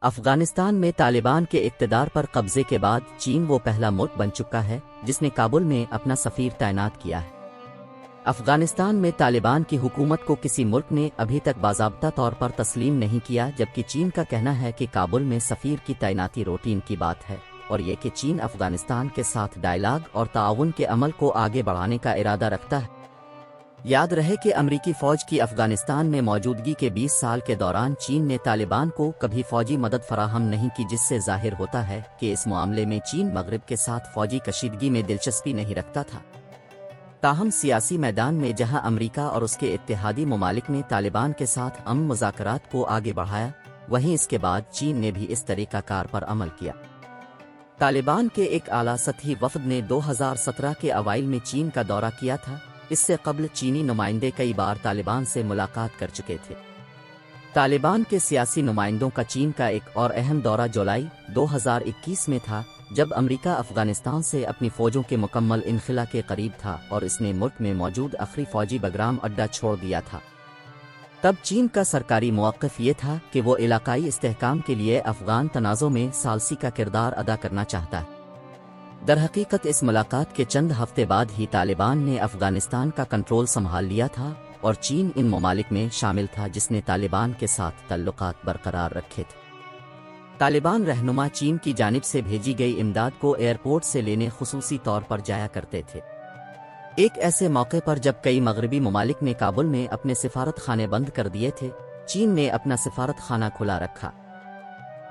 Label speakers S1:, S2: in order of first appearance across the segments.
S1: افغانستان میں طالبان کے اقتدار پر قبضے کے بعد چین وہ پہلا ملک بن چکا ہے جس نے کابل میں اپنا سفیر تعینات کیا ہے۔ افغانستان میں طالبان کی حکومت کو کسی ملک نے ابھی تک باضابطہ طور پر تسلیم نہیں کیا، جبکہ چین کا کہنا ہے کہ کابل میں سفیر کی تعیناتی روٹین کی بات ہے، اور یہ کہ چین افغانستان کے ساتھ ڈائیلاگ اور تعاون کے عمل کو آگے بڑھانے کا ارادہ رکھتا ہے۔ یاد رہے کہ امریکی فوج کی افغانستان میں موجودگی کے 20 سال کے دوران چین نے طالبان کو کبھی فوجی مدد فراہم نہیں کی، جس سے ظاہر ہوتا ہے کہ اس معاملے میں چین مغرب کے ساتھ فوجی کشیدگی میں دلچسپی نہیں رکھتا تھا۔ تاہم سیاسی میدان میں جہاں امریکہ اور اس کے اتحادی ممالک نے طالبان کے ساتھ امن مذاکرات کو آگے بڑھایا، وہیں اس کے بعد چین نے بھی اس طریقہ کار پر عمل کیا۔ طالبان کے ایک اعلیٰ سطحی وفد نے 2017 کے اوائل میں چین کا دورہ کیا تھا۔ اس سے قبل چینی نمائندے کئی بار طالبان سے ملاقات کر چکے تھے۔ طالبان کے سیاسی نمائندوں کا چین کا ایک اور اہم دورہ جولائی 2021 میں تھا، جب امریکہ افغانستان سے اپنی فوجوں کے مکمل انخلا کے قریب تھا اور اس نے ملک میں موجود آخری فوجی بگرام اڈہ چھوڑ دیا تھا۔ تب چین کا سرکاری موقف یہ تھا کہ وہ علاقائی استحکام کے لیے افغان تنازع میں ثالثی کا کردار ادا کرنا چاہتا ہے۔ درحقیقت اس ملاقات کے چند ہفتے بعد ہی طالبان نے افغانستان کا کنٹرول سنبھال لیا تھا، اور چین ان ممالک میں شامل تھا جس نے طالبان کے ساتھ تعلقات برقرار رکھے تھے۔ طالبان رہنما چین کی جانب سے بھیجی گئی امداد کو ایئرپورٹ سے لینے خصوصی طور پر جایا کرتے تھے۔ ایک ایسے موقع پر جب کئی مغربی ممالک نے کابل میں اپنے سفارت خانے بند کر دیے تھے، چین نے اپنا سفارت خانہ کھلا رکھا۔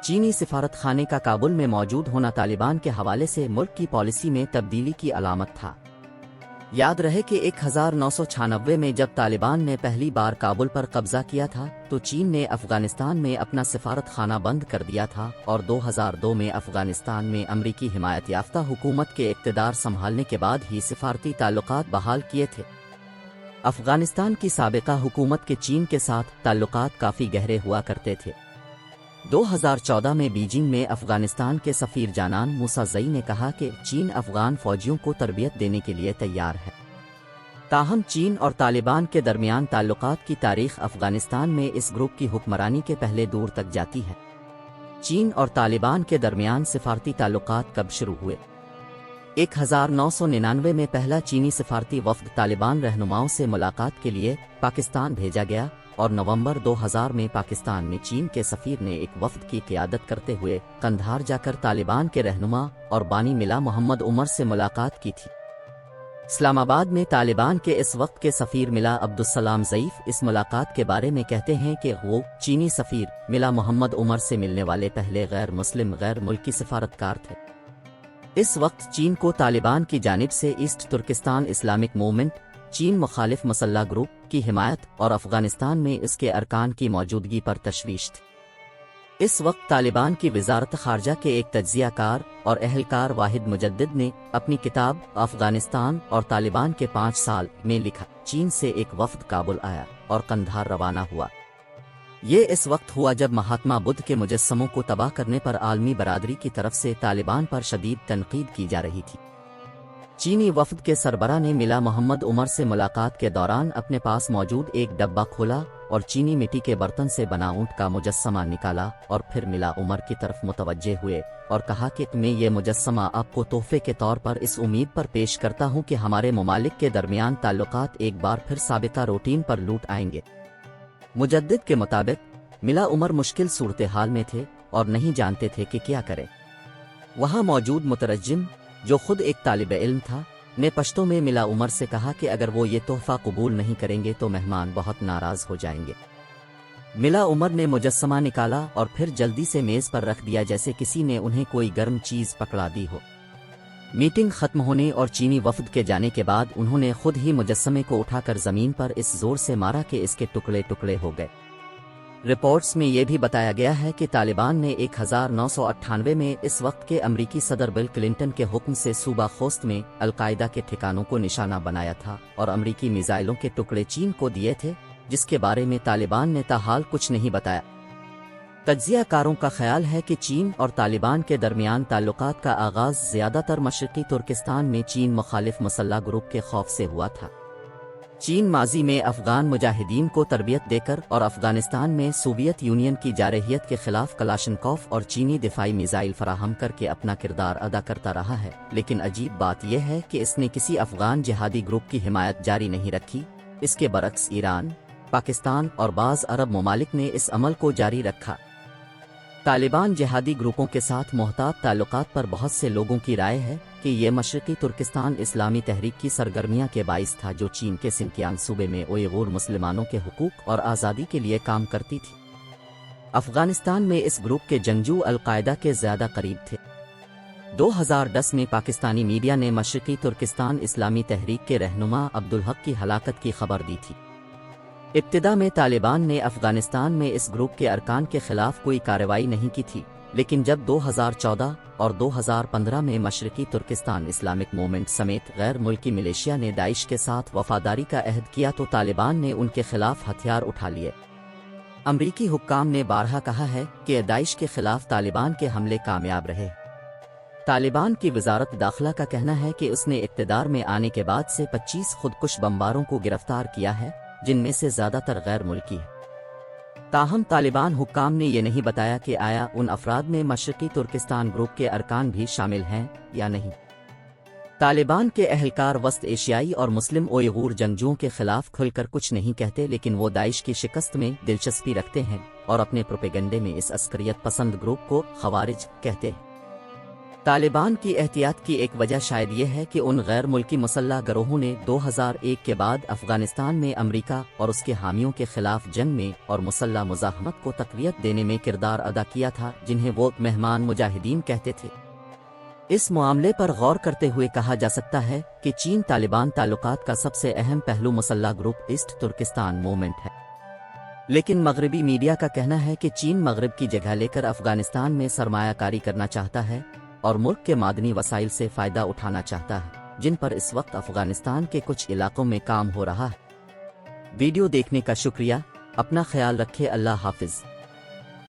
S1: چینی سفارت خانے کا کابل میں موجود ہونا طالبان کے حوالے سے ملک کی پالیسی میں تبدیلی کی علامت تھا۔ یاد رہے کہ 1996 میں جب طالبان نے پہلی بار کابل پر قبضہ کیا تھا تو چین نے افغانستان میں اپنا سفارت خانہ بند کر دیا تھا، اور 2002 میں افغانستان میں امریکی حمایت یافتہ حکومت کے اقتدار سنبھالنے کے بعد ہی سفارتی تعلقات بحال کیے تھے۔ افغانستان کی سابقہ حکومت کے چین کے ساتھ تعلقات کافی گہرے ہوا کرتے تھے۔ 2014 میں بیجنگ میں افغانستان کے سفیر جانان موسیٰ زئی نے کہا کہ چین افغان فوجیوں کو تربیت دینے کے لیے تیار ہے۔ تاہم چین اور طالبان کے درمیان تعلقات کی تاریخ افغانستان میں اس گروپ کی حکمرانی کے پہلے دور تک جاتی ہے۔ چین اور طالبان کے درمیان سفارتی تعلقات کب شروع ہوئے؟ 1999 میں پہلا چینی سفارتی وفد طالبان رہنماؤں سے ملاقات کے لیے پاکستان بھیجا گیا، اور نومبر 2000 میں پاکستان میں چین کے سفیر نے ایک وفد کی قیادت کرتے ہوئے قندھار جا کر طالبان کے رہنما اور بانی ملا محمد عمر سے ملاقات کی تھی۔ اسلام آباد میں طالبان کے اس وقت کے سفیر ملا عبدالسلام ضعیف اس ملاقات کے بارے میں کہتے ہیں کہ وہ چینی سفیر ملا محمد عمر سے ملنے والے پہلے غیر مسلم غیر ملکی سفارتکار تھے۔ اس وقت چین کو طالبان کی جانب سے ایسٹ ترکستان اسلامک موومنٹ، چین مخالف مسلح گروپ کی حمایت اور افغانستان میں اس کے ارکان کی موجودگی پر تشویش تھی۔ اس وقت طالبان کی وزارت خارجہ کے ایک تجزیہ کار اور اہلکار واحد مجدد نے اپنی کتاب افغانستان اور طالبان کے 5 سال میں لکھا، چین سے ایک وفد کابل آیا اور قندھار روانہ ہوا۔ یہ اس وقت ہوا جب مہاتما بدھ کے مجسموں کو تباہ کرنے پر عالمی برادری کی طرف سے طالبان پر شدید تنقید کی جا رہی تھی۔ چینی وفد کے سربراہ نے ملا محمد عمر سے ملاقات کے دوران اپنے پاس موجود ایک ڈبہ کھولا اور چینی مٹی کے برتن سے بنا اونٹ کا مجسمہ نکالا، اور پھر ملا عمر کی طرف متوجہ ہوئے اور کہا کہ میں یہ مجسمہ آپ کو تحفے کے طور پر اس امید پر پیش کرتا ہوں کہ ہمارے ممالک کے درمیان تعلقات ایک بار پھر سابقہ روٹین پر لوٹ آئیں گے۔ مجدد کے مطابق ملا عمر مشکل صورتحال میں تھے اور نہیں جانتے تھے کہ کیا کریں۔ وہاں موجود مترجم، جو خود ایک طالب علم تھا، نے پشتو میں ملا عمر سے کہا کہ اگر وہ یہ تحفہ قبول نہیں کریں گے تو مہمان بہت ناراض ہو جائیں گے۔ ملا عمر نے مجسمہ نکالا اور پھر جلدی سے میز پر رکھ دیا جیسے کسی نے انہیں کوئی گرم چیز پکڑا دی ہو۔ میٹنگ ختم ہونے اور چینی وفد کے جانے کے بعد انہوں نے خود ہی مجسمے کو اٹھا کر زمین پر اس زور سے مارا کہ اس کے ٹکڑے ٹکڑے ہو گئے۔ رپورٹس میں یہ بھی بتایا گیا ہے کہ طالبان نے 1998 میں اس وقت کے امریکی صدر بل کلنٹن کے حکم سے صوبہ خوست میں القاعدہ کے ٹھکانوں کو نشانہ بنایا تھا اور امریکی میزائلوں کے ٹکڑے چین کو دیے تھے، جس کے بارے میں طالبان نے تاحال کچھ نہیں بتایا۔ تجزیہ کاروں کا خیال ہے کہ چین اور طالبان کے درمیان تعلقات کا آغاز زیادہ تر مشرقی ترکستان میں چین مخالف مسلح گروپ کے خوف سے ہوا تھا۔ چین ماضی میں افغان مجاہدین کو تربیت دے کر اور افغانستان میں سوویت یونین کی جارحیت کے خلاف کلاشنکوف اور چینی دفاعی میزائل فراہم کر کے اپنا کردار ادا کرتا رہا ہے، لیکن عجیب بات یہ ہے کہ اس نے کسی افغان جہادی گروپ کی حمایت جاری نہیں رکھی۔ اس کے برعکس ایران، پاکستان اور بعض عرب ممالک نے اس عمل کو جاری رکھا۔ طالبان جہادی گروپوں کے ساتھ محتاط تعلقات پر بہت سے لوگوں کی رائے ہے کہ یہ مشرقی ترکستان اسلامی تحریک کی سرگرمیاں کے باعث تھا، جو چین کے سنکیانگ صوبے میں اوئغور مسلمانوں کے حقوق اور آزادی کے لیے کام کرتی تھی۔ افغانستان میں اس گروپ کے جنگجو القاعدہ کے زیادہ قریب تھے۔ 2010 میں پاکستانی میڈیا نے مشرقی ترکستان اسلامی تحریک کے رہنما عبدالحق کی ہلاکت کی خبر دی تھی۔ ابتدا میں طالبان نے افغانستان میں اس گروپ کے ارکان کے خلاف کوئی کارروائی نہیں کی تھی، لیکن جب 2014 اور 2015 میں مشرقی ترکستان اسلامک موومنٹ سمیت غیر ملکی ملیشیا نے داعش کے ساتھ وفاداری کا عہد کیا تو طالبان نے ان کے خلاف ہتھیار اٹھا لیے۔ امریکی حکام نے بارہا کہا ہے کہ داعش کے خلاف طالبان کے حملے کامیاب رہے۔ طالبان کی وزارت داخلہ کا کہنا ہے کہ اس نے اقتدار میں آنے کے بعد سے 25 خودکش بمباروں کو گرفتار کیا ہے، جن میں سے زیادہ تر غیر ملکی ہیں۔ تاہم طالبان حکام نے یہ نہیں بتایا کہ آیا ان افراد میں مشرقی ترکستان گروپ کے ارکان بھی شامل ہیں یا نہیں۔ طالبان کے اہلکار وسط ایشیائی اور مسلم اوئغور جنگجوؤں کے خلاف کھل کر کچھ نہیں کہتے، لیکن وہ داعش کی شکست میں دلچسپی رکھتے ہیں اور اپنے پروپیگنڈے میں اس عسکریت پسند گروپ کو خوارج کہتے ہیں۔ طالبان کی احتیاط کی ایک وجہ شاید یہ ہے کہ ان غیر ملکی مسلح گروہوں نے 2001 کے بعد افغانستان میں امریکہ اور اس کے حامیوں کے خلاف جنگ میں اور مسلح مزاحمت کو تقویت دینے میں کردار ادا کیا تھا، جنہیں وہ مہمان مجاہدین کہتے تھے۔ اس معاملے پر غور کرتے ہوئے کہا جا سکتا ہے کہ چین طالبان تعلقات کا سب سے اہم پہلو مسلح گروپ ایسٹ ترکستان موومنٹ ہے، لیکن مغربی میڈیا کا کہنا ہے کہ چین مغرب کی جگہ لے کر افغانستان میں سرمایہ کاری کرنا چاہتا ہے اور ملک کے معدنی وسائل سے فائدہ اٹھانا چاہتا ہے، جن پر اس وقت افغانستان کے کچھ علاقوں میں کام ہو رہا ہے۔ ویڈیو دیکھنے کا شکریہ، اپنا خیال رکھے، اللہ حافظ۔